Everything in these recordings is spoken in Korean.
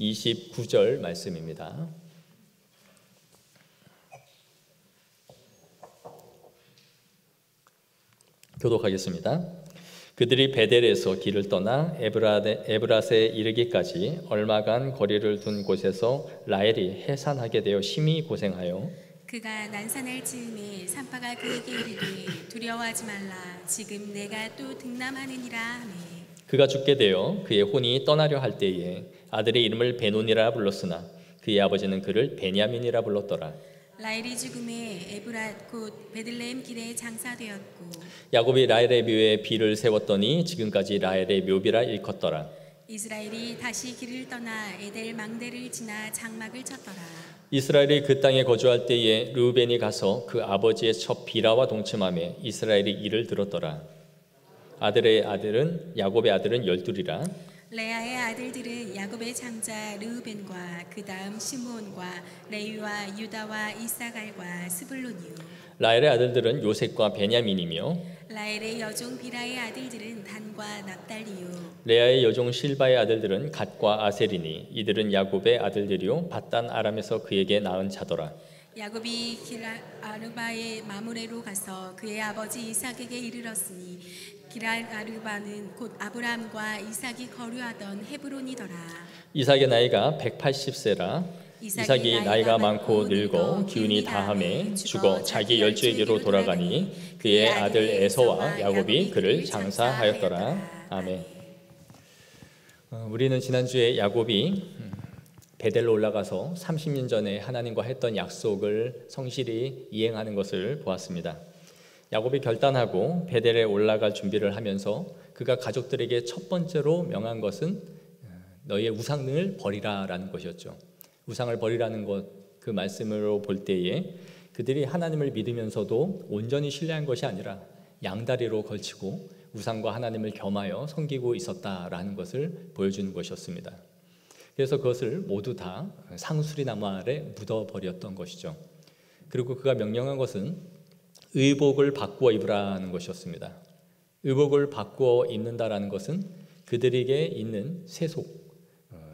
29절 말씀입니다. 교독하겠습니다. 그들이 베델에서 길을 떠나 에브라스에 이르기까지 얼마간 거리를 둔 곳에서 라헬이 해산하게 되어 심히 고생하여 그가 난산할 즈음에 산파가 그에게 이르되 두려워하지 말라 지금 내가 또 등남하느니라 하매 그가 죽게 되어 그의 혼이 떠나려 할 때에 아들의 이름을 베논이라 불렀으나 그의 아버지는 그를 베냐민이라 불렀더라. 라헬이 죽음에 에브랏 곧 베들레헴 길에 장사되었고 야곱이 라헬의 묘에 비를 세웠더니 지금까지 라헬의 묘비라 일컫더라. 이스라엘이 다시 길을 떠나 에델 망대를 지나 장막을 쳤더라. 이스라엘이 그 땅에 거주할 때에 르우벤이 가서 그 아버지의 첩 비라와 동침하며 이스라엘이 이를 들었더라. 야곱의 아들은 12이라. 레아의 아들들은 야곱의 장자 르우벤과 그 다음 시므온과 레위와 유다와 이사갈과 스불론이요. 라헬의 아들들은 요셉과 베냐민이며 라헬의 여종 비라의 아들들은 단과 납달리요. 레아의 여종 실바의 아들들은 갓과 아셀이니 이들은 야곱의 아들들이요 밧단 아람에서 그에게 낳은 자더라. 야곱이 기럇아르바의 마므레로 가서 그의 아버지 이삭에게 이르렀으니 기럇아르바는 곧 아브라함과 이삭이 거류하던 헤브론이더라. 이삭의 나이가 180세라. 이삭이 나이가 많고 늙어 기운이 다함에 죽어 자기 열조에게로 돌아가니 그의 아들 에서와 야곱이 그를 장사하였더라. 아멘. 우리는 지난주에 야곱이 베델로 올라가서 30년 전에 하나님과 했던 약속을 성실히 이행하는 것을 보았습니다. 야곱이 결단하고 베델에 올라갈 준비를 하면서 그가 가족들에게 첫 번째로 명한 것은 너희의 우상을 버리라라는 것이었죠. 우상을 버리라는 것, 그 말씀으로 볼 때에 그들이 하나님을 믿으면서도 온전히 신뢰한 것이 아니라 양다리로 걸치고 우상과 하나님을 겸하여 섬기고 있었다라는 것을 보여주는 것이었습니다. 그래서 그것을 모두 다 상수리나무 아래 묻어버렸던 것이죠. 그리고 그가 명령한 것은 의복을 바꾸어 입으라는 것이었습니다. 의복을 바꾸어 입는다라는 것은 그들에게 있는 세속,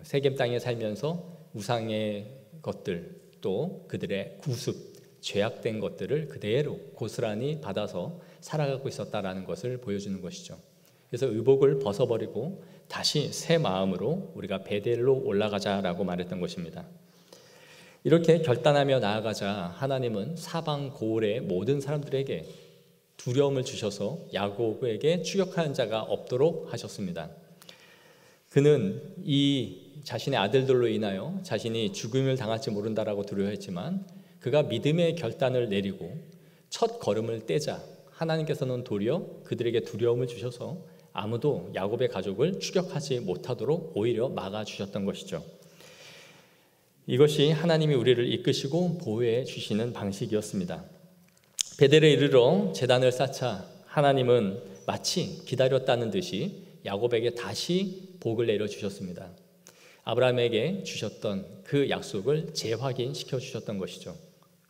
세겜 땅에 살면서 우상의 것들 또 그들의 구습, 죄악된 것들을 그대로 고스란히 받아서 살아가고 있었다라는 것을 보여주는 것이죠. 그래서 의복을 벗어버리고 다시 새 마음으로 우리가 베델로 올라가자라고 말했던 것입니다. 이렇게 결단하며 나아가자 하나님은 사방 고을의 모든 사람들에게 두려움을 주셔서 야곱에게 추격하는 자가 없도록 하셨습니다. 그는 이 자신의 아들들로 인하여 자신이 죽음을 당할지 모른다라고 두려워했지만 그가 믿음의 결단을 내리고 첫 걸음을 떼자 하나님께서는 도리어 그들에게 두려움을 주셔서 아무도 야곱의 가족을 추격하지 못하도록 오히려 막아주셨던 것이죠. 이것이 하나님이 우리를 이끄시고 보호해 주시는 방식이었습니다. 베델에 이르러 제단을 쌓자 하나님은 마치 기다렸다는 듯이 야곱에게 다시 복을 내려주셨습니다. 아브라함에게 주셨던 그 약속을 재확인시켜 주셨던 것이죠.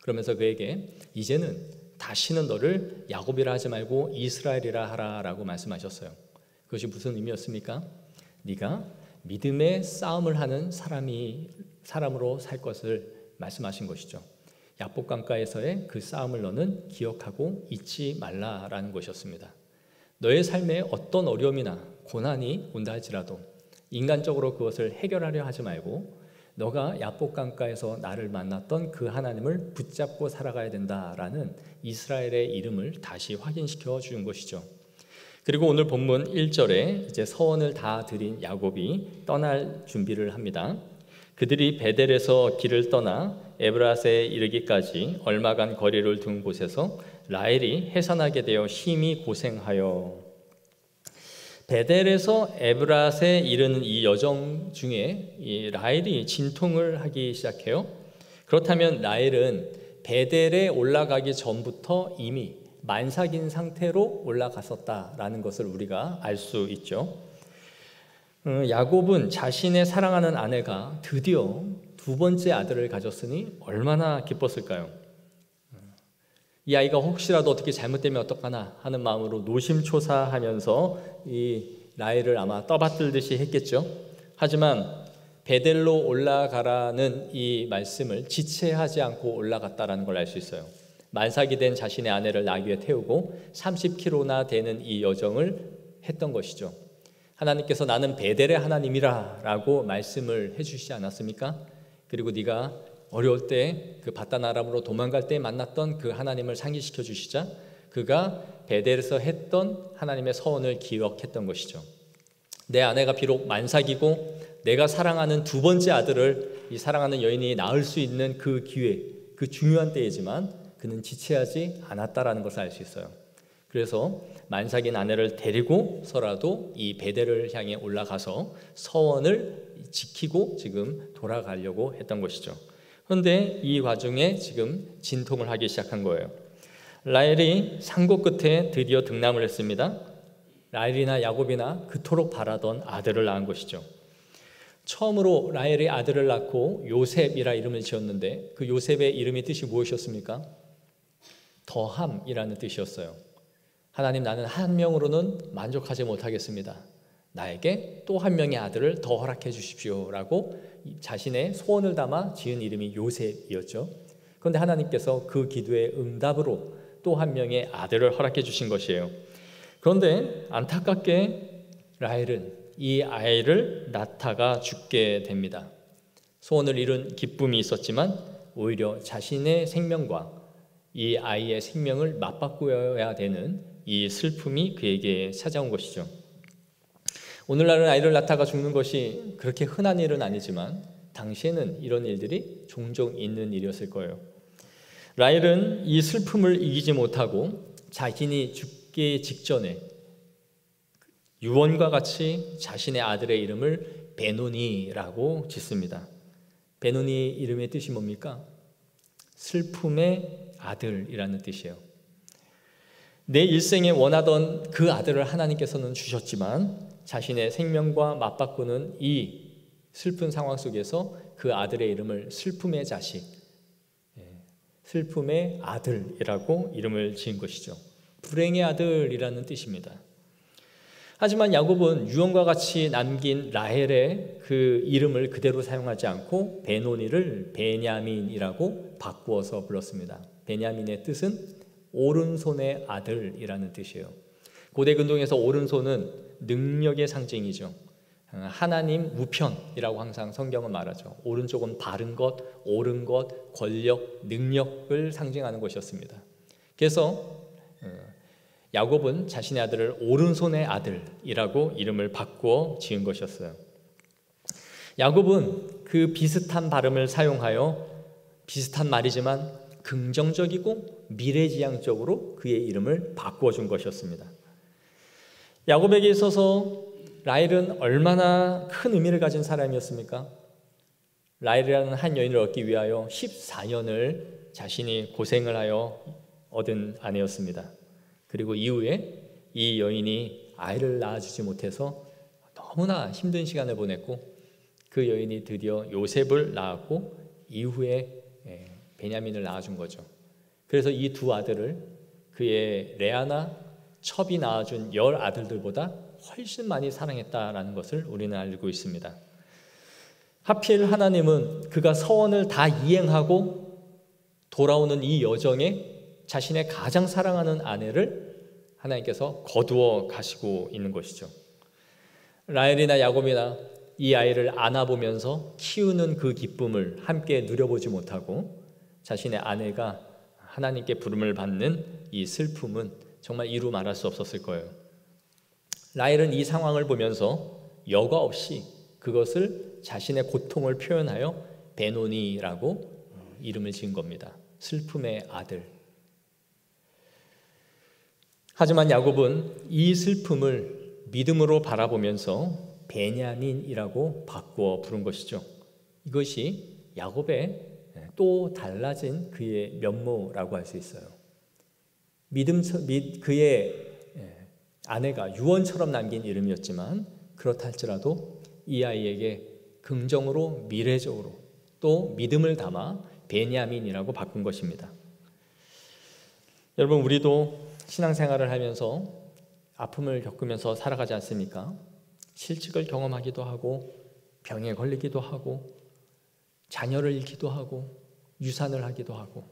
그러면서 그에게 이제는 다시는 너를 야곱이라 하지 말고 이스라엘이라 하라라고 말씀하셨어요. 그것이 무슨 의미였습니까? 네가 믿음의 싸움을 하는 사람으로 살 것을 말씀하신 것이죠. 야복강가에서의 그 싸움을 너는 기억하고 잊지 말라라는 것이었습니다. 너의 삶에 어떤 어려움이나 고난이 온다 할지라도 인간적으로 그것을 해결하려 하지 말고 너가 야복강가에서 나를 만났던 그 하나님을 붙잡고 살아가야 된다라는 이스라엘의 이름을 다시 확인시켜 주는 것이죠. 그리고 오늘 본문 1절에 이제 서원을 다 드린 야곱이 떠날 준비를 합니다. 그들이 베델에서 길을 떠나 에브라스에 이르기까지 얼마간 거리를 둔 곳에서 라헬이 해산하게 되어 심히 고생하여. 베델에서 에브라스에 이르는 이 여정 중에 이 라헬이 진통을 하기 시작해요. 그렇다면 라헬은 베델에 올라가기 전부터 이미 만삭인 상태로 올라갔었다라는 것을 우리가 알 수 있죠. 야곱은 자신의 사랑하는 아내가 드디어 두 번째 아들을 가졌으니 얼마나 기뻤을까요? 이 아이가 혹시라도 어떻게 잘못되면 어떡하나 하는 마음으로 노심초사하면서 이 라헬을 아마 떠받들듯이 했겠죠. 하지만 베델로 올라가라는 이 말씀을 지체하지 않고 올라갔다라는 걸 알 수 있어요. 만삭이 된 자신의 아내를 나귀에 태우고 30km나 되는 이 여정을 했던 것이죠. 하나님께서 나는 베델의 하나님이라 라고 말씀을 해주시지 않았습니까? 그리고 네가 어려울 때 그 바단 아람으로 도망갈 때 만났던 그 하나님을 상기시켜 주시자 그가 베델에서 했던 하나님의 서원을 기억했던 것이죠. 내 아내가 비록 만삭이고 내가 사랑하는 두 번째 아들을 이 사랑하는 여인이 낳을 수 있는 그 기회, 그 중요한 때이지만 그는 지체하지 않았다라는 것을 알 수 있어요. 그래서 만삭인 아내를 데리고서라도 이 베델을 향해 올라가서 서원을 지키고 지금 돌아가려고 했던 것이죠. 그런데 이 과정에 지금 진통을 하기 시작한 거예요. 라헬이 상고 끝에 드디어 등남을 했습니다. 라헬이나 야곱이나 그토록 바라던 아들을 낳은 것이죠. 처음으로 라헬이 아들을 낳고 요셉이라 이름을 지었는데 그 요셉의 이름의 뜻이 무엇이었습니까? 더함이라는 뜻이었어요. 하나님, 나는 한 명으로는 만족하지 못하겠습니다. 나에게 또 한 명의 아들을 더 허락해 주십시오 라고 자신의 소원을 담아 지은 이름이 요셉이었죠. 그런데 하나님께서 그 기도의 응답으로 또 한 명의 아들을 허락해 주신 것이에요. 그런데 안타깝게 라헬은 이 아이를 낳다가 죽게 됩니다. 소원을 이룬 기쁨이 있었지만 오히려 자신의 생명과 이 아이의 생명을 맞바꾸어야 되는 이 슬픔이 그에게 찾아온 것이죠. 오늘날은 아이를 낳다가 죽는 것이 그렇게 흔한 일은 아니지만 당시에는 이런 일들이 종종 있는 일이었을 거예요. 라헬은 이 슬픔을 이기지 못하고 자신이 죽기 직전에 유언과 같이 자신의 아들의 이름을 베노니라고 짓습니다. 베노니 이름의 뜻이 뭡니까? 슬픔의 아들이라는 뜻이에요. 내 일생에 원하던 그 아들을 하나님께서는 주셨지만 자신의 생명과 맞바꾸는 이 슬픈 상황 속에서 그 아들의 이름을 슬픔의 자식, 슬픔의 아들이라고 이름을 지은 것이죠. 불행의 아들이라는 뜻입니다. 하지만 야곱은 유언과 같이 남긴 라헬의 그 이름을 그대로 사용하지 않고 베노니를 베냐민이라고 바꾸어서 불렀습니다. 베냐민의 뜻은 오른손의 아들이라는 뜻이에요. 고대 근동에서 오른손은 능력의 상징이죠. 하나님 우편이라고 항상 성경은 말하죠. 오른쪽은 바른 것, 옳은 것, 권력, 능력을 상징하는 것이었습니다. 그래서 야곱은 자신의 아들을 오른손의 아들이라고 이름을 바꾸어 지은 것이었어요. 야곱은 그 비슷한 발음을 사용하여 비슷한 말이지만 긍정적이고 미래지향적으로 그의 이름을 바꾸어 준 것이었습니다. 야곱에게 있어서 라헬은 얼마나 큰 의미를 가진 사람이었습니까? 라헬이라는 한 여인을 얻기 위하여 14년을 자신이 고생을 하여 얻은 아내였습니다. 그리고 이후에 이 여인이 아이를 낳아주지 못해서 너무나 힘든 시간을 보냈고 그 여인이 드디어 요셉을 낳았고 이후에 베냐민을 낳아준 거죠. 그래서 이 두 아들을 그의 레아나 첩이 낳아준 10 아들들보다 훨씬 많이 사랑했다라는 것을 우리는 알고 있습니다. 하필 하나님은 그가 서원을 다 이행하고 돌아오는 이 여정에 자신의 가장 사랑하는 아내를 하나님께서 거두어 가시고 있는 것이죠. 라헬이나 야곱이나 이 아이를 안아보면서 키우는 그 기쁨을 함께 누려보지 못하고 자신의 아내가 하나님께 부름을 받는 이 슬픔은 정말 이루 말할 수 없었을 거예요. 라헬은 이 상황을 보면서 여과 없이 그것을 자신의 고통을 표현하여 베노니라고 이름을 지은 겁니다. 슬픔의 아들. 하지만 야곱은 이 슬픔을 믿음으로 바라보면서 베냐민이라고 바꾸어 부른 것이죠. 이것이 야곱의 또 달라진 그의 면모라고 할 수 있어요. 그의 아내가 유언처럼 남긴 이름이었지만 그렇다 할지라도 이 아이에게 긍정으로 미래적으로 또 믿음을 담아 베냐민이라고 바꾼 것입니다. 여러분, 우리도 신앙생활을 하면서 아픔을 겪으면서 살아가지 않습니까? 실직을 경험하기도 하고 병에 걸리기도 하고 자녀를 잃기도 하고 유산을 하기도 하고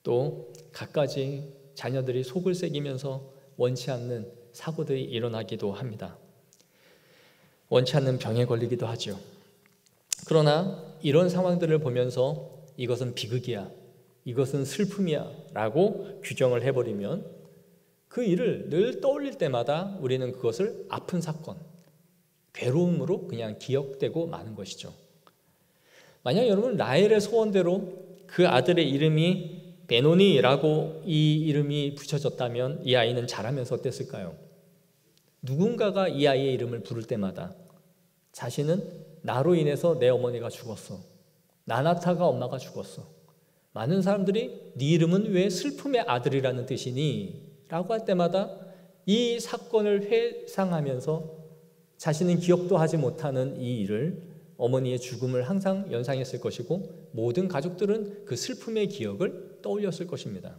또 갖가지 자녀들이 속을 새기면서 원치 않는 사고들이 일어나기도 합니다. 원치 않는 병에 걸리기도 하죠. 그러나 이런 상황들을 보면서 이것은 비극이야, 이것은 슬픔이야 라고 규정을 해버리면 그 일을 늘 떠올릴 때마다 우리는 그것을 아픈 사건, 괴로움으로 그냥 기억되고 마는 것이죠. 만약 여러분 라헬의 소원대로 그 아들의 이름이 베노니라고 이 이름이 붙여졌다면 이 아이는 자라면서 어땠을까요? 누군가가 이 아이의 이름을 부를 때마다 자신은 나로 인해서 내 어머니가 죽었어, 나나타가 엄마가 죽었어, 많은 사람들이 네 이름은 왜 슬픔의 아들이라는 뜻이니? 라고 할 때마다 이 사건을 회상하면서 자신은 기억도 하지 못하는 이 일을, 어머니의 죽음을 항상 연상했을 것이고 모든 가족들은 그 슬픔의 기억을 떠올렸을 것입니다.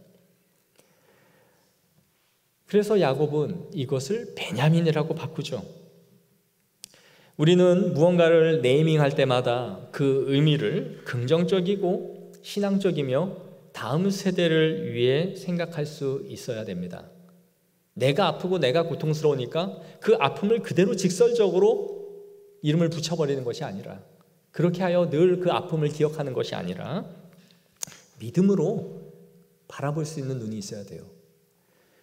그래서 야곱은 이것을 베냐민이라고 바꾸죠. 우리는 무언가를 네이밍할 때마다 그 의미를 긍정적이고 신앙적이며 다음 세대를 위해 생각할 수 있어야 됩니다. 내가 아프고 내가 고통스러우니까 그 아픔을 그대로 직설적으로 이름을 붙여버리는 것이 아니라, 그렇게 하여 늘 그 아픔을 기억하는 것이 아니라 믿음으로 바라볼 수 있는 눈이 있어야 돼요.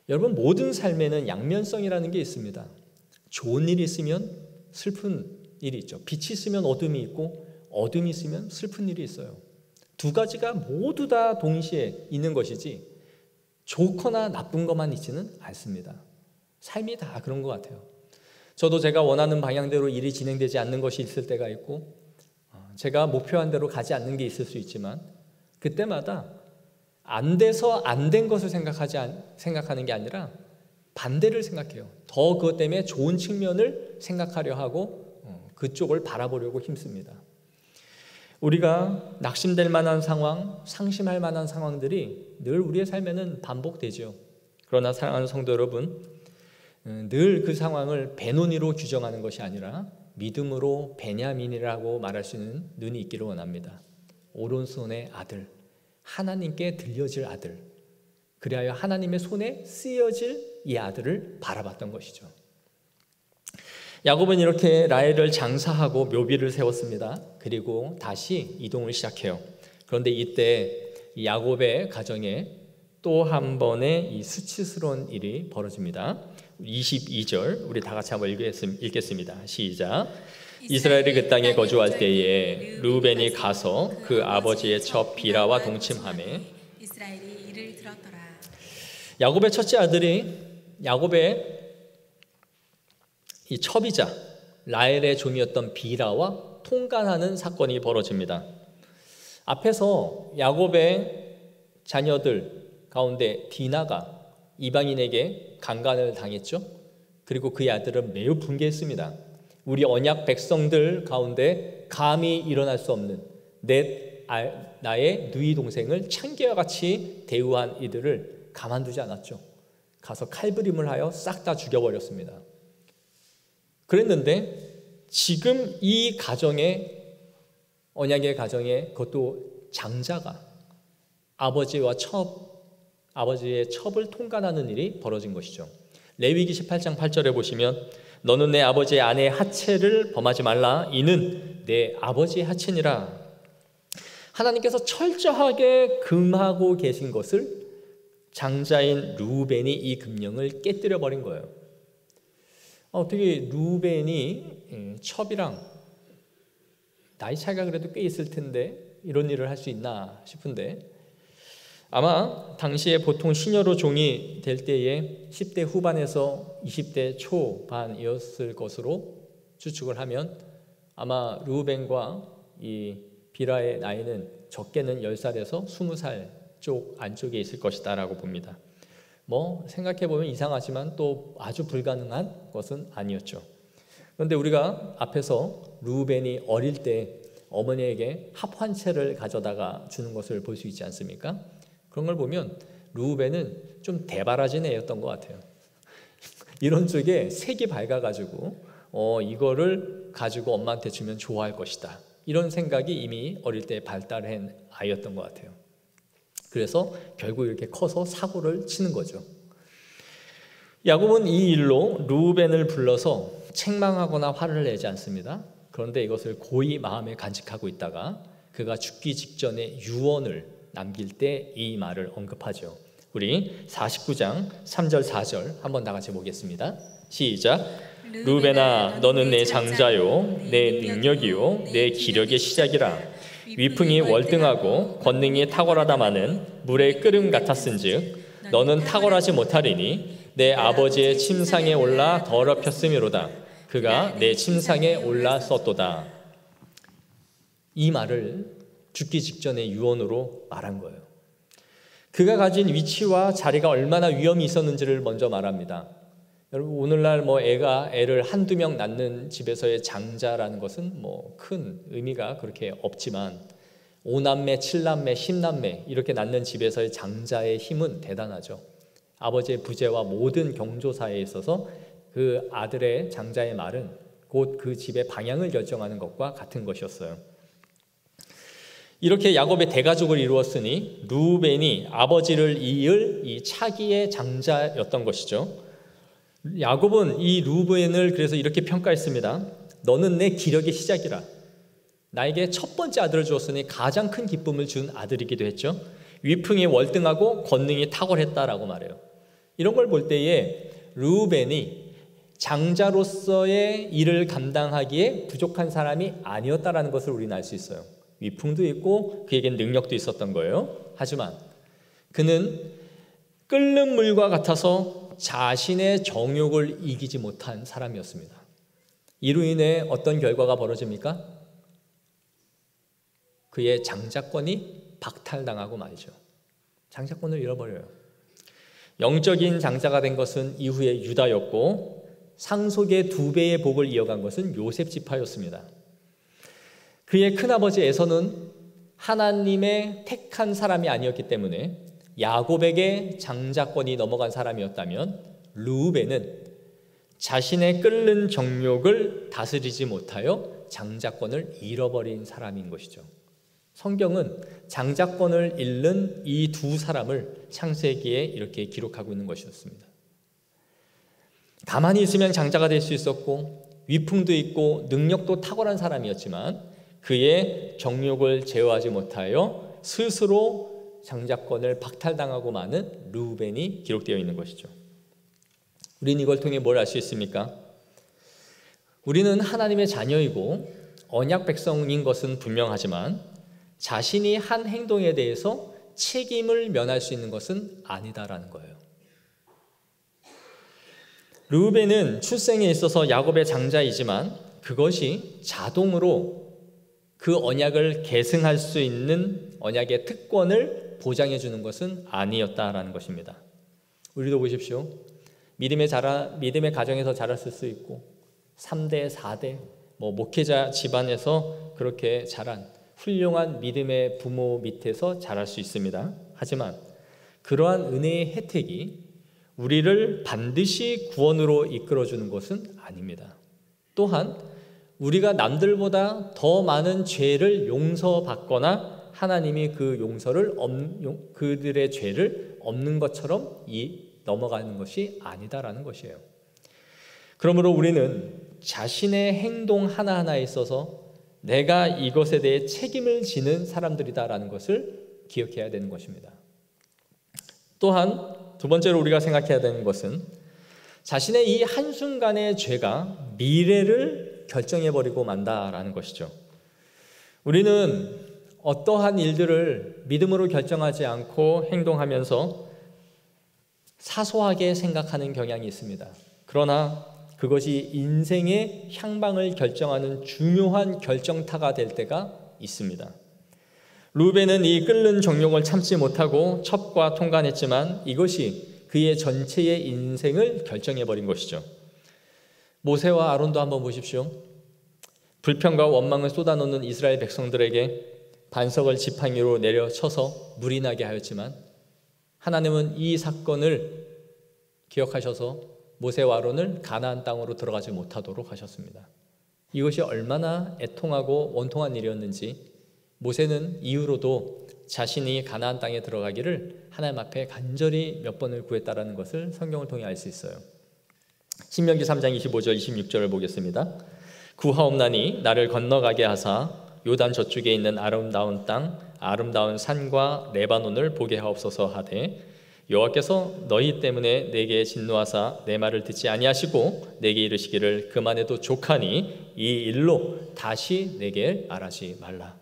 여러분, 모든 삶에는 양면성이라는 게 있습니다. 좋은 일이 있으면 슬픈 일이 있죠. 빛이 있으면 어둠이 있고 어둠이 있으면 슬픈 일이 있어요. 두 가지가 모두 다 동시에 있는 것이지 좋거나 나쁜 것만 있지는 않습니다. 삶이 다 그런 것 같아요. 저도 제가 원하는 방향대로 일이 진행되지 않는 것이 있을 때가 있고 제가 목표한 대로 가지 않는 게 있을 수 있지만 그때마다 안 돼서 안 된 것을 생각하는 게 아니라 반대를 생각해요. 더 그것 때문에 좋은 측면을 생각하려 하고 그쪽을 바라보려고 힘씁니다. 우리가 낙심될 만한 상황, 상심할 만한 상황들이 늘 우리의 삶에는 반복되죠. 그러나 사랑하는 성도 여러분, 늘 그 상황을 베노니로 규정하는 것이 아니라 믿음으로 베냐민이라고 말할 수 있는 눈이 있기를 원합니다. 오른손의 아들, 하나님께 들려질 아들, 그리하여 하나님의 손에 쓰여질 이 아들을 바라봤던 것이죠. 야곱은 이렇게 라헬을 장사하고 묘비를 세웠습니다. 그리고 다시 이동을 시작해요. 그런데 이때 야곱의 가정에 또 한 번의 이 수치스러운 일이 벌어집니다. 22절 우리 다 같이 한번 읽겠습니다. 시작. 이스라엘이 그 땅에 거주할 때에 르우벤이 가서 그 아버지의 첩 비라와 동침하매 이스라엘이 이를 들었더라. 야곱의 첫째 아들이 야곱의 이 첩이자 라헬의 종이었던 비라와 통간하는 사건이 벌어집니다. 앞에서 야곱의 자녀들 가운데 디나가 이방인에게 강간을 당했죠. 그리고 그의 아들은 매우 분개했습니다. 우리 언약 백성들 가운데 감히 일어날 수 없는 나의 누이 동생을 창기와 같이 대우한 이들을 가만두지 않았죠. 가서 칼부림을 하여 싹 다 죽여버렸습니다. 그랬는데 지금 이 가정에, 언약의 가정에, 그것도 장자가 아버지의 첩을 통간하는 일이 벌어진 것이죠. 레위기 18장 8절에 보시면 너는 내 아버지의 아내의 하체를 범하지 말라. 이는 내 아버지의 하체니라. 하나님께서 철저하게 금하고 계신 것을 장자인 르우벤이 이 금령을 깨뜨려 버린 거예요. 어떻게 르우벤이 첩이랑 나이 차이가 그래도 꽤 있을 텐데 이런 일을 할 수 있나 싶은데, 아마 당시에 보통 시녀로 종이 될 때에 10대 후반에서 20대 초반이었을 것으로 추측을 하면 아마 르우벤과 이 비라의 나이는 적게는 10살에서 20살 쪽 안쪽에 있을 것이다 라고 봅니다. 생각해보면 이상하지만 또 아주 불가능한 것은 아니었죠. 그런데 우리가 앞에서 르우벤이 어릴 때 어머니에게 합환채를 가져다가 주는 것을 볼 수 있지 않습니까? 그런 걸 보면 르우벤은 좀 대바라진 애였던 것 같아요. 이런 쪽에 색이 밝아가지고 이거를 가지고 엄마한테 주면 좋아할 것이다. 이런 생각이 이미 어릴 때 발달한 아이였던 것 같아요. 그래서 결국 이렇게 커서 사고를 치는 거죠. 야곱은 이 일로 르우벤을 불러서 책망하거나 화를 내지 않습니다. 그런데 이것을 고이 마음에 간직하고 있다가 그가 죽기 직전에 유언을 남길 때 이 말을 언급하죠. 우리 49장 3절 4절 한번 다 같이 보겠습니다. 시작. 르우벤아 너는 내 장자요 내 능력이요 내 기력의 시작이라. 위풍이 월등하고 권능이 탁월하다마는 물의 끓음 같았은즉 너는 탁월하지 못하리니 내 아버지의 침상에 올라 더럽혔음이로다. 그가 내 침상에 올랐었도다. 이 말을 죽기 직전에 유언으로 말한 거예요. 그가 가진 위치와 자리가 얼마나 위험이 있었는지를 먼저 말합니다. 여러분, 오늘날 애를 한두 명 낳는 집에서의 장자라는 것은 큰 의미가 그렇게 없지만 5남매, 7남매, 10남매 이렇게 낳는 집에서의 장자의 힘은 대단하죠. 아버지의 부재와 모든 경조사에 있어서 그 아들의 장자의 말은 곧 그 집의 방향을 결정하는 것과 같은 것이었어요. 이렇게 야곱의 대가족을 이루었으니 르우벤이 아버지를 이을 이 차기의 장자였던 것이죠. 야곱은 이 르우벤을 그래서 이렇게 평가했습니다. 너는 내 기력의 시작이라. 나에게 첫 번째 아들을 주었으니 가장 큰 기쁨을 준 아들이기도 했죠. 위풍이 월등하고 권능이 탁월했다라고 말해요. 이런 걸 볼 때에 르우벤이 장자로서의 일을 감당하기에 부족한 사람이 아니었다라는 것을 우리는 알 수 있어요. 위풍도 있고 그에겐 능력도 있었던 거예요. 하지만 그는 끓는 물과 같아서 자신의 정욕을 이기지 못한 사람이었습니다. 이로 인해 어떤 결과가 벌어집니까? 그의 장자권이 박탈당하고 말이죠. 장자권을 잃어버려요. 영적인 장자가 된 것은 이후에 유다였고 상속의 2배의 복을 이어간 것은 요셉 지파였습니다. 그의 큰아버지 에서는 하나님의 택한 사람이 아니었기 때문에 야곱에게 장자권이 넘어간 사람이었다면 르우벤은 자신의 끓는 정욕을 다스리지 못하여 장자권을 잃어버린 사람인 것이죠. 성경은 장자권을 잃는 이 두 사람을 창세기에 이렇게 기록하고 있는 것이었습니다. 가만히 있으면 장자가 될 수 있었고 위풍도 있고 능력도 탁월한 사람이었지만 그의 정욕을 제어하지 못하여 스스로 장자권을 박탈당하고 마는 르우벤이 기록되어 있는 것이죠. 우리는 이걸 통해 뭘 알 수 있습니까? 우리는 하나님의 자녀이고 언약 백성인 것은 분명하지만 자신이 한 행동에 대해서 책임을 면할 수 있는 것은 아니다라는 거예요. 르우벤은 출생에 있어서 야곱의 장자이지만 그것이 자동으로 그 언약을 계승할 수 있는 언약의 특권을 보장해 주는 것은 아니었다라는 것입니다. 우리도 보십시오. 믿음의 가정에서 자랐을 수 있고 3대, 4대 목회자 집안에서 그렇게 자란 훌륭한 믿음의 부모 밑에서 자랄 수 있습니다. 하지만 그러한 은혜의 혜택이 우리를 반드시 구원으로 이끌어주는 것은 아닙니다. 또한 우리가 남들보다 더 많은 죄를 용서받거나 하나님이 그 용서를 그들의 죄를 없는 것처럼 넘어가는 것이 아니다라는 것이에요. 그러므로 우리는 자신의 행동 하나하나에 있어서 내가 이것에 대해 책임을 지는 사람들이다라는 것을 기억해야 되는 것입니다. 또한 두 번째로 우리가 생각해야 되는 것은 자신의 이 한순간의 죄가 미래를 결정해버리고 만다라는 것이죠. 우리는 어떠한 일들을 믿음으로 결정하지 않고 행동하면서 사소하게 생각하는 경향이 있습니다. 그러나 그것이 인생의 향방을 결정하는 중요한 결정타가 될 때가 있습니다. 르우벤은 이 끓는 정욕을 참지 못하고 첩과 통관했지만 이것이 그의 전체의 인생을 결정해버린 것이죠. 모세와 아론도 한번 보십시오. 불평과 원망을 쏟아놓는 이스라엘 백성들에게 반석을 지팡이로 내려쳐서 물이 나게 하였지만 하나님은 이 사건을 기억하셔서 모세와 아론을 가나안 땅으로 들어가지 못하도록 하셨습니다. 이것이 얼마나 애통하고 원통한 일이었는지 모세는 이후로도 자신이 가나안 땅에 들어가기를 하나님 앞에 간절히 몇 번을 구했다라는 것을 성경을 통해 알 수 있어요. 신명기 3장 25절 26절을 보겠습니다. 구하옵나니 나를 건너가게 하사 요단 저쪽에 있는 아름다운 땅 아름다운 산과 레바논을 보게 하옵소서 하되 여호와께서 너희 때문에 내게 진노하사 내 말을 듣지 아니하시고 내게 이르시기를 그만해도 족하니 이 일로 다시 내게 말하지 말라.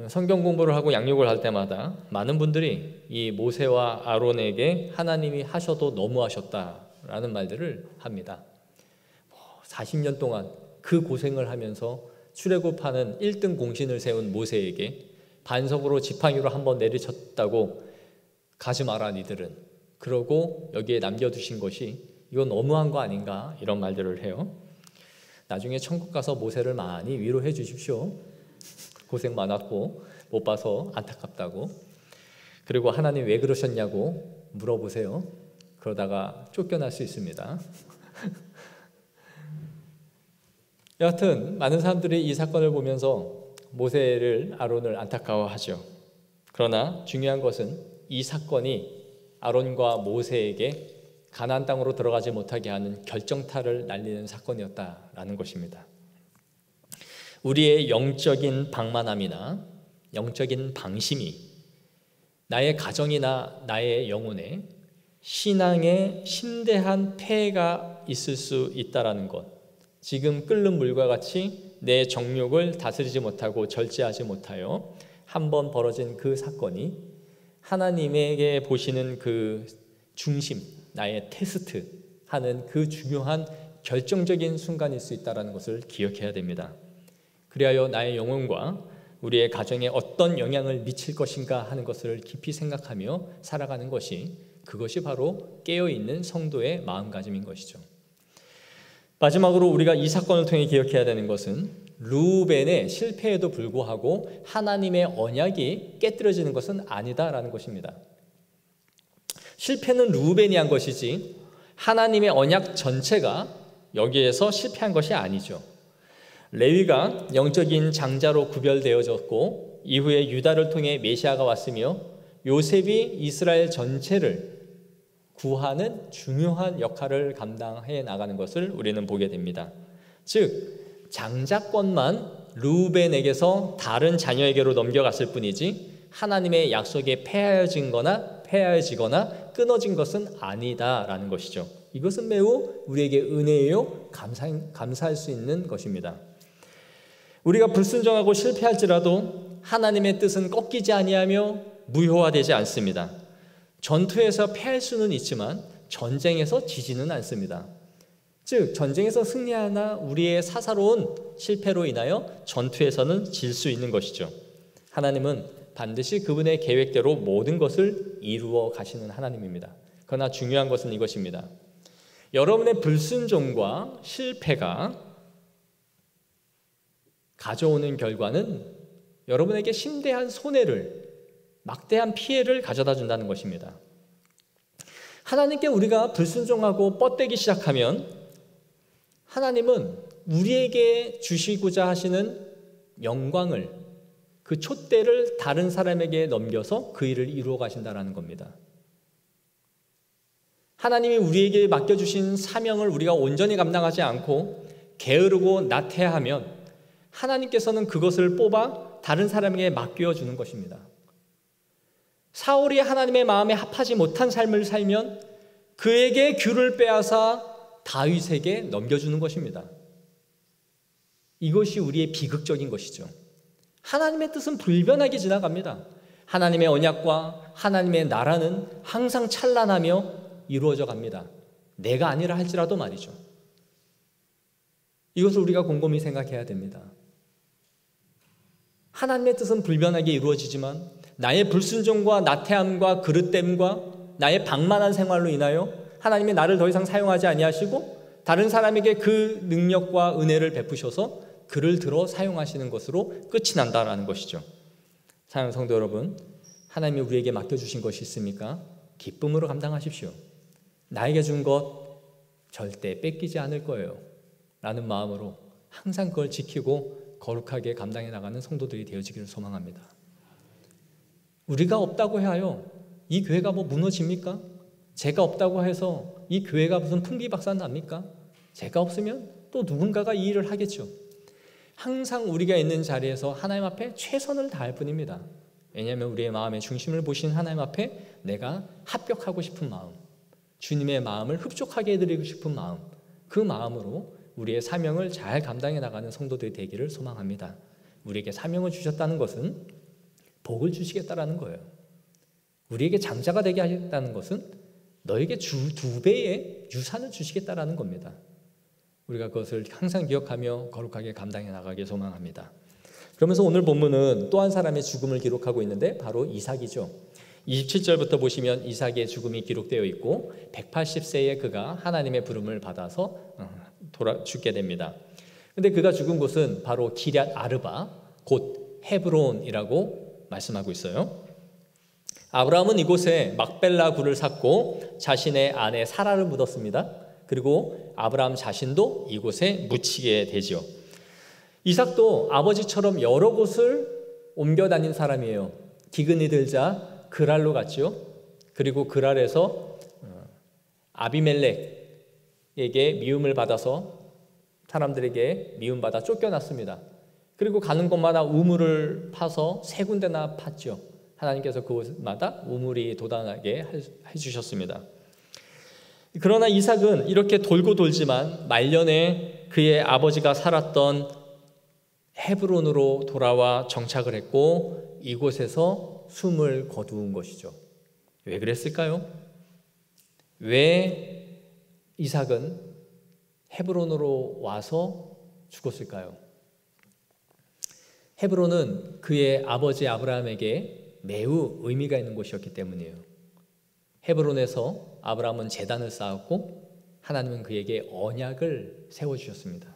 성경 공부를 하고 양육을 할 때마다 많은 분들이 이 모세와 아론에게 하나님이 하셔도 너무하셨다라는 말들을 합니다. 40년 동안 그 고생을 하면서 출애굽하는 1등 공신을 세운 모세에게 반석으로 지팡이로 한번 내리쳤다고 가지 마라 니들은, 그러고 여기에 남겨두신 것이 이건 너무한 거 아닌가, 이런 말들을 해요. 나중에 천국 가서 모세를 많이 위로해 주십시오. 고생 많았고 못 봐서 안타깝다고. 그리고 하나님 왜 그러셨냐고 물어보세요. 그러다가 쫓겨날 수 있습니다. 여하튼 많은 사람들이 이 사건을 보면서 모세를 아론을 안타까워하죠. 그러나 중요한 것은 이 사건이 아론과 모세에게 가나안 땅으로 들어가지 못하게 하는 결정타를 날리는 사건이었다라는 것입니다. 우리의 영적인 방만함이나 영적인 방심이 나의 가정이나 나의 영혼에 신앙에 심대한 폐해가 있을 수 있다라는 것, 지금 끓는 물과 같이 내 정욕을 다스리지 못하고 절제하지 못하여 한번 벌어진 그 사건이 하나님에게 보시는 그 중심, 나의 테스트 하는 그 중요한 결정적인 순간일 수 있다는 것을 기억해야 됩니다. 그리하여 나의 영혼과 우리의 가정에 어떤 영향을 미칠 것인가 하는 것을 깊이 생각하며 살아가는 것이, 그것이 바로 깨어있는 성도의 마음가짐인 것이죠. 마지막으로 우리가 이 사건을 통해 기억해야 되는 것은 르우벤의 실패에도 불구하고 하나님의 언약이 깨뜨려지는 것은 아니다라는 것입니다. 실패는 르우벤이 한 것이지 하나님의 언약 전체가 여기에서 실패한 것이 아니죠. 레위가 영적인 장자로 구별되어졌고 이후에 유다를 통해 메시아가 왔으며 요셉이 이스라엘 전체를 구하는 중요한 역할을 감당해 나가는 것을 우리는 보게 됩니다. 즉 장자권만 르우벤에게서 다른 자녀에게로 넘겨갔을 뿐이지 하나님의 약속에 폐하여지거나 끊어진 것은 아니다라는 것이죠. 이것은 매우 우리에게 은혜요 감사할 수 있는 것입니다. 우리가 불순종하고 실패할지라도 하나님의 뜻은 꺾이지 아니하며 무효화되지 않습니다. 전투에서 패할 수는 있지만 전쟁에서 지지는 않습니다. 즉 전쟁에서 승리하나 우리의 사사로운 실패로 인하여 전투에서는 질 수 있는 것이죠. 하나님은 반드시 그분의 계획대로 모든 것을 이루어 가시는 하나님입니다. 그러나 중요한 것은 이것입니다. 여러분의 불순종과 실패가 가져오는 결과는 여러분에게 심대한 손해를, 막대한 피해를 가져다 준다는 것입니다. 하나님께 우리가 불순종하고 뻗대기 시작하면 하나님은 우리에게 주시고자 하시는 영광을, 그 촛대를 다른 사람에게 넘겨서 그 일을 이루어 가신다는 겁니다. 하나님이 우리에게 맡겨주신 사명을 우리가 온전히 감당하지 않고 게으르고 나태하면 하나님께서는 그것을 뽑아 다른 사람에게 맡겨주는 것입니다. 사울이 하나님의 마음에 합하지 못한 삶을 살면 그에게 귤을 빼앗아 다윗에게 넘겨주는 것입니다. 이것이 우리의 비극적인 것이죠. 하나님의 뜻은 불변하게 지나갑니다. 하나님의 언약과 하나님의 나라는 항상 찬란하며 이루어져 갑니다. 내가 아니라 할지라도 말이죠. 이것을 우리가 곰곰이 생각해야 됩니다. 하나님의 뜻은 불변하게 이루어지지만 나의 불순종과 나태함과 그릇됨과 나의 방만한 생활로 인하여 하나님이 나를 더 이상 사용하지 아니하시고 다른 사람에게 그 능력과 은혜를 베푸셔서 그를 들어 사용하시는 것으로 끝이 난다라는 것이죠. 사랑하는 성도 여러분, 하나님이 우리에게 맡겨주신 것이 있습니까? 기쁨으로 감당하십시오. 나에게 준 것 절대 뺏기지 않을 거예요 라는 마음으로 항상 그걸 지키고 거룩하게 감당해 나가는 성도들이 되어지기를 소망합니다. 우리가 없다고 해요 이 교회가 뭐 무너집니까? 제가 없다고 해서 이 교회가 무슨 풍비박산 납니까? 제가 없으면 또 누군가가 이 일을 하겠죠. 항상 우리가 있는 자리에서 하나님 앞에 최선을 다할 뿐입니다. 왜냐하면 우리의 마음의 중심을 보신 하나님 앞에 내가 합격하고 싶은 마음, 주님의 마음을 흡족하게 해드리고 싶은 마음, 그 마음으로 우리의 사명을 잘 감당해 나가는 성도들이 되기를 소망합니다. 우리에게 사명을 주셨다는 것은 복을 주시겠다라는 거예요. 우리에게 장자가 되게 하겠다는 것은 너에게 두 배의 유산을 주시겠다라는 겁니다. 우리가 그것을 항상 기억하며 거룩하게 감당해 나가길 소망합니다. 그러면서 오늘 본문은 또 한 사람의 죽음을 기록하고 있는데 바로 이삭이죠. 27절부터 보시면 이삭의 죽음이 기록되어 있고 180세에 그가 하나님의 부름을 받아서 죽게 됩니다. 그런데 그가 죽은 곳은 바로 기럇 아르바, 곧 헤브론이라고 말씀하고 있어요. 아브라함은 이곳에 막벨라 굴을 샀고 자신의 아내 사라를 묻었습니다. 그리고 아브라함 자신도 이곳에 묻히게 되죠. 이삭도 아버지처럼 여러 곳을 옮겨 다닌 사람이에요. 기근이 들자 그랄로 갔죠. 그리고 그랄에서 아비멜렉에게 미움을 받아서 사람들에게 미움받아 쫓겨났습니다. 그리고 가는 곳마다 우물을 파서 3군데나 팠죠. 하나님께서 그곳마다 우물이 돋아나게 해주셨습니다. 그러나 이삭은 이렇게 돌고 돌지만 말년에 그의 아버지가 살았던 헤브론으로 돌아와 정착을 했고 이곳에서 숨을 거두은 것이죠. 왜 그랬을까요? 왜 이삭은 헤브론으로 와서 죽었을까요? 헤브론은 그의 아버지 아브라함에게 매우 의미가 있는 곳이었기 때문이에요. 헤브론에서 아브라함은 제단을 쌓았고 하나님은 그에게 언약을 세워주셨습니다.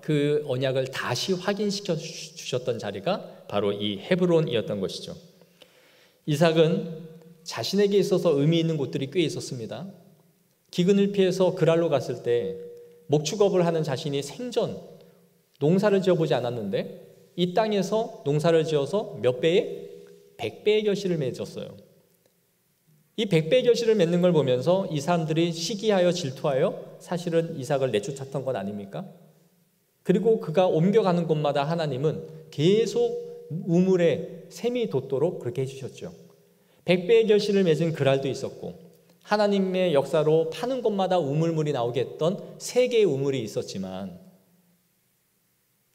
그 언약을 다시 확인시켜 주셨던 자리가 바로 이 헤브론이었던 것이죠. 이삭은 자신에게 있어서 의미 있는 곳들이 꽤 있었습니다. 기근을 피해서 그랄로 갔을 때 목축업을 하는 자신이 생전 농사를 지어보지 않았는데 이 땅에서 농사를 지어서 몇 배의 100배의 결실을 맺었어요. 이 100배의 결실을 맺는 걸 보면서 이 사람들이 시기하여 질투하여 사실은 이삭을 내쫓았던 건 아닙니까? 그리고 그가 옮겨가는 곳마다 하나님은 계속 우물에 샘이 돋도록 그렇게 해주셨죠. 100배의 결실을 맺은 그랄도 있었고 하나님의 역사로 파는 곳마다 우물물이 나오게 했던 3개의 우물이 있었지만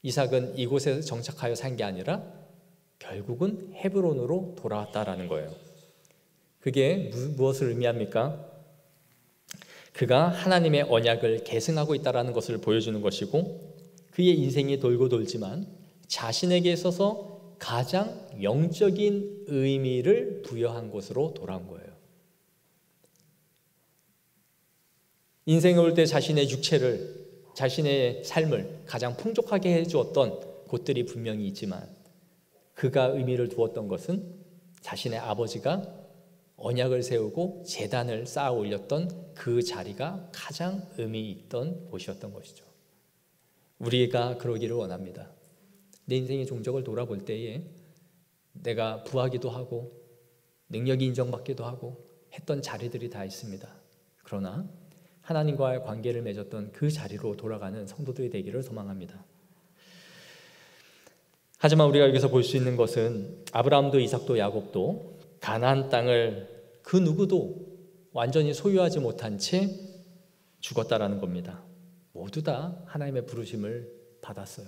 이삭은 이곳에 정착하여 산 게 아니라 결국은 헤브론으로 돌아왔다라는 거예요. 그게 무엇을 의미합니까? 그가 하나님의 언약을 계승하고 있다는 것을 보여주는 것이고 그의 인생이 돌고 돌지만 자신에게 있어서 가장 영적인 의미를 부여한 곳으로 돌아온 거예요. 인생에 올 때 자신의 육체를 자신의 삶을 가장 풍족하게 해주었던 곳들이 분명히 있지만 그가 의미를 두었던 것은 자신의 아버지가 언약을 세우고 제단을 쌓아 올렸던 그 자리가 가장 의미 있던 곳이었던 것이죠. 우리가 그러기를 원합니다. 내 인생의 종적을 돌아볼 때에 내가 부하기도 하고 능력이 인정받기도 하고 했던 자리들이 다 있습니다. 그러나 하나님과의 관계를 맺었던 그 자리로 돌아가는 성도들이 되기를 소망합니다. 하지만 우리가 여기서 볼 수 있는 것은 아브라함도 이삭도 야곱도 가나안 땅을 그 누구도 완전히 소유하지 못한 채 죽었다라는 겁니다. 모두 다 하나님의 부르심을 받았어요.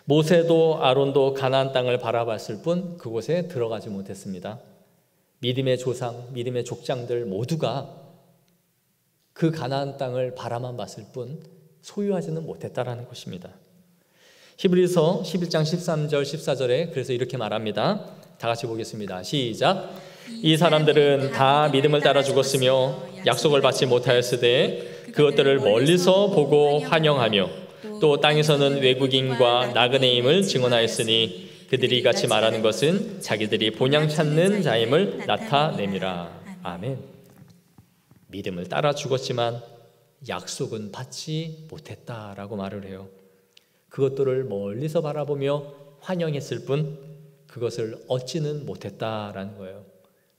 모세도 아론도 가나안 땅을 바라봤을 뿐 그곳에 들어가지 못했습니다. 믿음의 조상, 믿음의 족장들 모두가 그 가나안 땅을 바라만 봤을 뿐 소유하지는 못했다라는 것입니다. 히브리서 11장 13절 14절에 그래서 이렇게 말합니다. 다 같이 보겠습니다. 시작. 이 사람들은 다 믿음을 따라 죽었으며 약속을 받지 못하였으되 그것들을 멀리서 보고 환영하며 또 땅에서는 외국인과 나그네임을 증언하였으니 그들이 같이 말하는 것은 자기들이 본향 찾는 자임을 나타내미라. 아멘. 믿음을 따라 죽었지만 약속은 받지 못했다라고 말을 해요. 그것들을 멀리서 바라보며 환영했을 뿐 그것을 얻지는 못했다라는 거예요.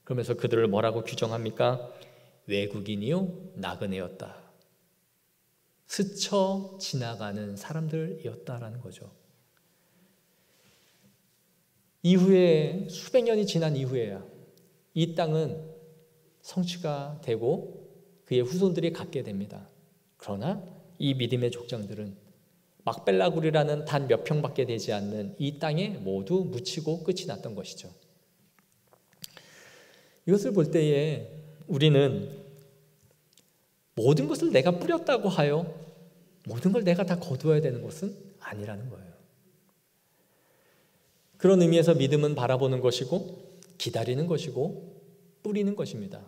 그러면서 그들을 뭐라고 규정합니까? 외국인이요 나그네였다. 스쳐 지나가는 사람들이었다라는 거죠. 이후에 수백 년이 지난 이후에야 이 땅은 성취가 되고 그의 후손들이 갖게 됩니다. 그러나 이 믿음의 족장들은 막벨라굴이라는 단 몇 평밖에 되지 않는 이 땅에 모두 묻히고 끝이 났던 것이죠. 이것을 볼 때에 우리는 모든 것을 내가 뿌렸다고 하여 모든 걸 내가 다 거두어야 되는 것은 아니라는 거예요. 그런 의미에서 믿음은 바라보는 것이고 기다리는 것이고 뿌리는 것입니다.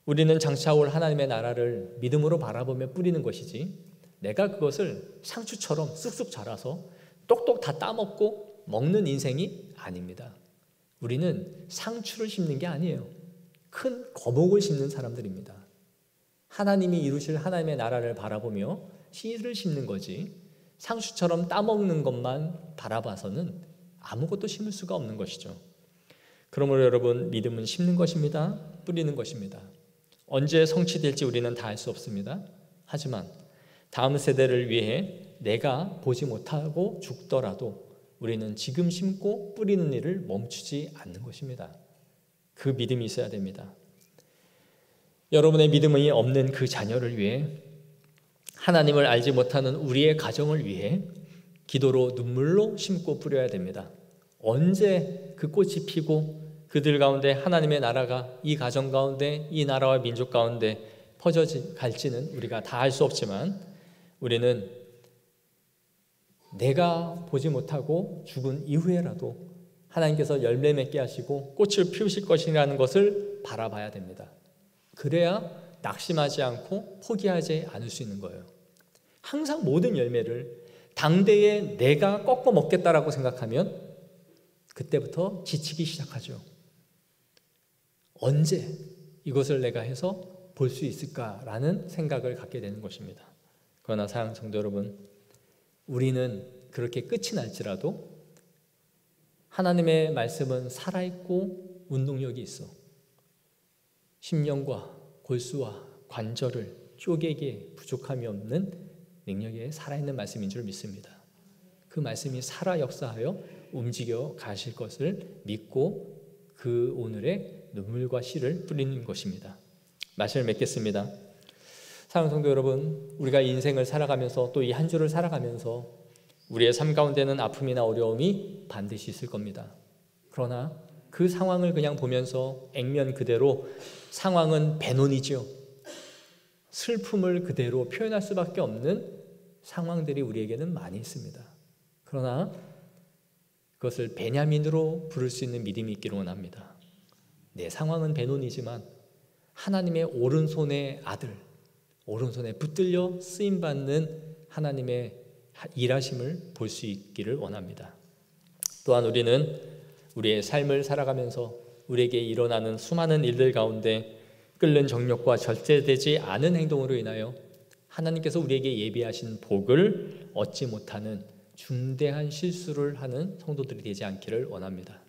우리는 장차 올 하나님의 나라를 믿음으로 바라보며 뿌리는 것이지 내가 그것을 상추처럼 쑥쑥 자라서 똑똑 다 따먹고 먹는 인생이 아닙니다. 우리는 상추를 심는 게 아니에요. 큰 거목을 심는 사람들입니다. 하나님이 이루실 하나님의 나라를 바라보며 씨를 심는 거지 상추처럼 따먹는 것만 바라봐서는 아무것도 심을 수가 없는 것이죠. 그러므로 여러분, 믿음은 심는 것입니다. 뿌리는 것입니다. 언제 성취될지 우리는 다 알 수 없습니다. 하지만 다음 세대를 위해 내가 보지 못하고 죽더라도 우리는 지금 심고 뿌리는 일을 멈추지 않는 것입니다. 그 믿음이 있어야 됩니다. 여러분의 믿음이 없는 그 자녀를 위해, 하나님을 알지 못하는 우리의 가정을 위해 기도로 눈물로 심고 뿌려야 됩니다. 언제 그 꽃이 피고 그들 가운데 하나님의 나라가 이 가정 가운데 이 나라와 민족 가운데 퍼져 갈지는 우리가 다 알 수 없지만 우리는 내가 보지 못하고 죽은 이후에라도 하나님께서 열매 맺게 하시고 꽃을 피우실 것이라는 것을 바라봐야 됩니다. 그래야 낙심하지 않고 포기하지 않을 수 있는 거예요. 항상 모든 열매를 당대에 내가 꺾어 먹겠다라고 생각하면 그때부터 지치기 시작하죠. 언제 이것을 내가 해서 볼 수 있을까라는 생각을 갖게 되는 것입니다. 그러나 사랑하는 성도 여러분, 우리는 그렇게 끝이 날지라도 하나님의 말씀은 살아있고 운동력이 있어 심령과 골수와 관절을 쪼개기에 부족함이 없는 능력에 살아있는 말씀인 줄 믿습니다. 그 말씀이 살아 역사하여 움직여 가실 것을 믿고 그 오늘의 눈물과 씨를 뿌리는 것입니다. 말씀을 맺겠습니다. 사랑하는 성도 여러분, 우리가 인생을 살아가면서 또 이 한 주를 살아가면서 우리의 삶 가운데는 아픔이나 어려움이 반드시 있을 겁니다. 그러나 그 상황을 그냥 보면서 액면 그대로 상황은 배논이죠. 슬픔을 그대로 표현할 수밖에 없는 상황들이 우리에게는 많이 있습니다. 그러나 그것을 베냐민으로 부를 수 있는 믿음이 있기를 원합니다. 내 상황은 배논이지만 하나님의 오른손의 아들, 오른손에 붙들려 쓰임받는 하나님의 일하심을 볼 수 있기를 원합니다. 또한 우리는 우리의 삶을 살아가면서 우리에게 일어나는 수많은 일들 가운데 끓는 정욕과 절제되지 않은 행동으로 인하여 하나님께서 우리에게 예비하신 복을 얻지 못하는 중대한 실수를 하는 성도들이 되지 않기를 원합니다.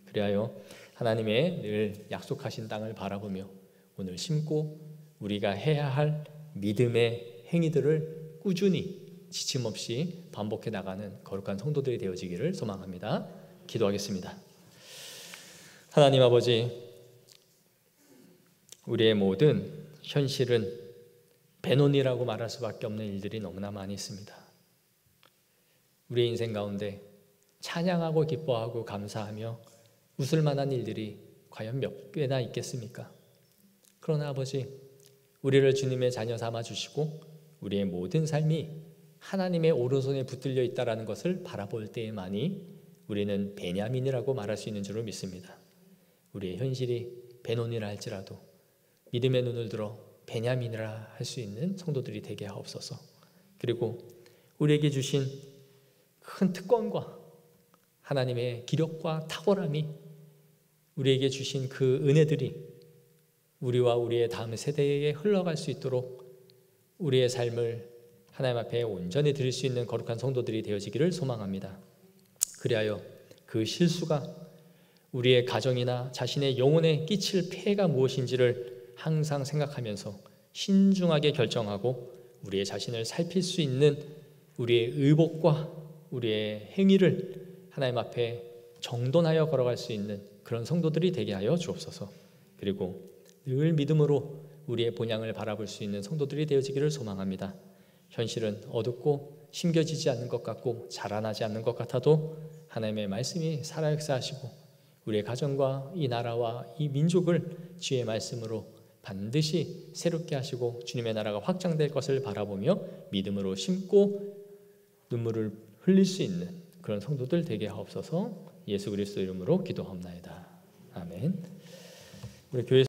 그리하여 하나님의 늘 약속하신 땅을 바라보며 오늘 심고 우리가 해야 할 믿음의 행위들을 꾸준히 지침 없이 반복해 나가는 거룩한 성도들이 되어지기를 소망합니다. 기도하겠습니다. 하나님 아버지, 우리의 모든 현실은 배논이라고 말할 수밖에 없는 일들이 너무나 많이 있습니다. 우리의 인생 가운데 찬양하고 기뻐하고 감사하며 웃을 만한 일들이 과연 몇 개나 있겠습니까? 그러나 아버지, 우리를 주님의 자녀 삼아 주시고 우리의 모든 삶이 하나님의 오른손에 붙들려 있다는 것을 바라볼 때에만이 우리는 베냐민이라고 말할 수 있는 줄을 믿습니다. 우리의 현실이 베논이라 할지라도 믿음의 눈을 들어 베냐민이라 할 수 있는 성도들이 되게 하옵소서. 그리고 우리에게 주신 큰 특권과 하나님의 기력과 탁월함이, 우리에게 주신 그 은혜들이 우리와 우리의 다음 세대에게 흘러갈 수 있도록 우리의 삶을 하나님 앞에 온전히 드릴 수 있는 거룩한 성도들이 되어지기를 소망합니다. 그리하여 그 실수가 우리의 가정이나 자신의 영혼에 끼칠 폐해가 무엇인지를 항상 생각하면서 신중하게 결정하고 우리의 자신을 살필 수 있는 우리의 의복과 우리의 행위를 하나님 앞에 정돈하여 걸어갈 수 있는 그런 성도들이 되게 하여 주옵소서. 그리고 늘 믿음으로 우리의 본향을 바라볼 수 있는 성도들이 되어지기를 소망합니다. 현실은 어둡고 심겨지지 않는 것 같고 자라나지 않는 것 같아도 하나님의 말씀이 살아 역사하시고 우리의 가정과 이 나라와 이 민족을 주의 말씀으로 반드시 새롭게 하시고 주님의 나라가 확장될 것을 바라보며 믿음으로 심고 눈물을 흘릴 수 있는 그런 성도들 되게 하옵소서. 예수 그리스도 이름으로 기도하옵나이다. 아멘. 우리 교회